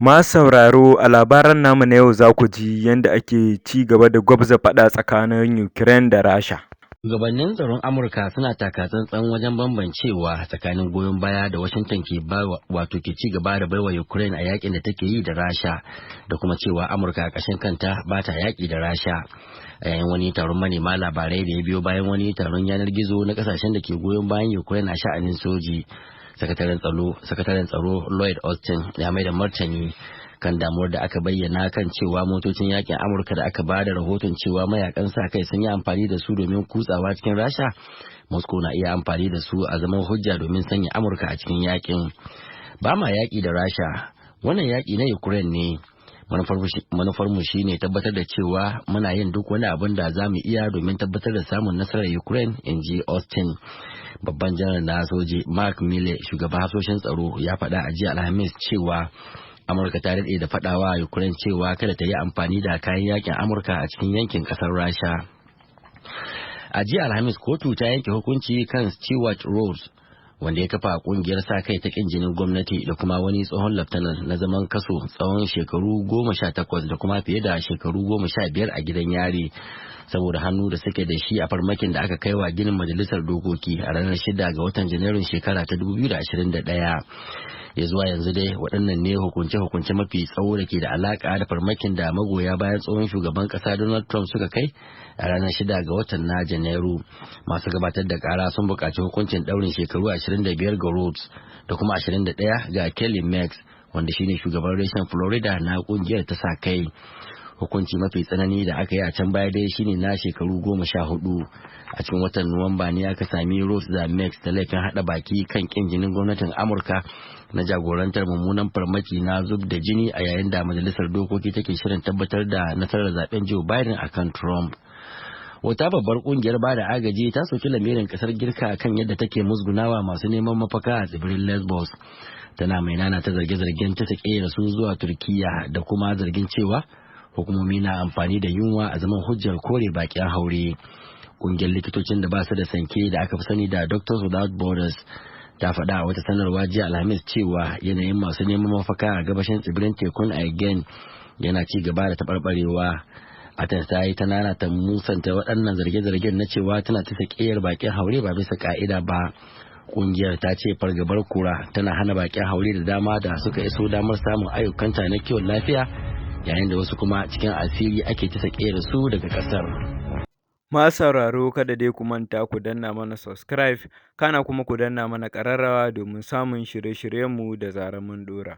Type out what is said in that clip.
Masu sauraro, a labaran namu na yau za ku ji yadda ake ci gaba da gwabza faɗa tsakanin Ukraine da Rasha. Shugabannin tsaron Amurka suna takatsantsan wajen bambancewa tsakanin goyon baya da Washington ke ci gaba da baiwa Ukraine a yakin da take yi da Rasha, da kuma cewa Amurka a ƙashin kanta ba ta yaƙi da Rasha. A yayin wani taron manema labarai da ya biyo bayan wani taron yanar gizo na ƙasashen da ke goyon bayan Ukraine a sha'anin soji, sakataren tsaro Lloyd Austin ya mai da martani kan damuwar da aka bayyana kan cewa motocin yakin Amurka da aka bada rahoton cewa mayakan sa kai sun yi amfani da su domin kutsawa cikin Rasha. Moscow na iya amfani da su a zaman hujja domin sanya Amurka a cikin yakin. Ba ma yaki da Rasha, wannan yaki na Ukraine ne. Manufarmu shine tabbatar da cewa muna yin duk wani abin da za mu iya domin tabbatar da samun nasarar Ukraine, in ji Austin. Babban janar na soji Mark Milley, shugaban hafsoshin tsaro, ya faɗa a jiya Alhamis cewa Amurka ta daɗe da faɗawa Ukraine cewa kada ta yi amfani da kayan yakin Amurka a cikin yankin ƙasar Rasha. A jiya Alhamis, kotu ta yanke hukunci kan Stewart Rhodes, wanda ya kafa kungiyar sa kai ta kin jinin gwamnati, da kuma wani tsohon laftanar na zaman kaso tsawon shekaru 18 da kuma fiye da shekaru 15 a gidan yari saboda hannu da suke da shi a farmakin da aka kai wa ginin majalisar dokoki a ranar 6 ga watan Janairun shekara ta 2021. Ya zuwa yanzu dai waɗannan ne hukunce-hukunce mafi tsawo da ke da alaƙa da farmakin da magoya bayan tsohon shugaban ƙasa Donald Trump suka kai a ranar 6 ga watan na Janairu. Masu gabatar da ƙara sun buƙaci hukuncin ɗaurin shekaru 25 ga Rhodes da kuma 21 ga Kelly Max, wanda shine shugaban reshen Florida na ƙungiyar ta sa kai. Hukunci mafi tsanani da aka yi a can baya dai shine na shekaru 14. A cikin watan Nuwamba ne aka sami Rhodes da Max da laifin haɗa baki kan ƙin jinin gwamnatin Amurka na jagorantar mummunan farmaki na zub da jini a yayin da majalisar dokoki take shirin tabbatar da nasarar zaben Joe Biden akan Trump. Wata babbar kungiyar bada agaji ta soki lamirin kasar Girka kan yadda take musgunawa masu neman mafaka a tsibirin Lesbos. Tana mai nana ta zarge-zargen ta da su zuwa Turkiya, da kuma zargin cewa hukumomi na amfani da yunwa a zaman hujjar kore bakin haure. Kungiyar likitocin da ba su da sanke da aka fi sani da Doctors Without Borders ta faɗa a wata sanarwa jiya Alhamis cewa yanayin masu neman mafaka a gabashin tsibirin tekun Aegean yana ci gaba da taɓarɓarewa. Athens ta yi ta nana ta musanta waɗannan zarge-zargen na cewa tana ta sakiyar bakin haure ba bisa ka'ida ba. Kungiyar ta ce fargabar kura tana hana bakin haure da dama da suka iso damar samun ayyukanta na kiwon lafiya, yayin da wasu kuma cikin asiri ake ta sakiyar su daga ƙasar. Masu sauraro, kada dai ku manta ku danna mana subscribe, kana kuma ku danna mana ƙararrawa domin samun shirye-shiryenmu da zarar mun ɗora.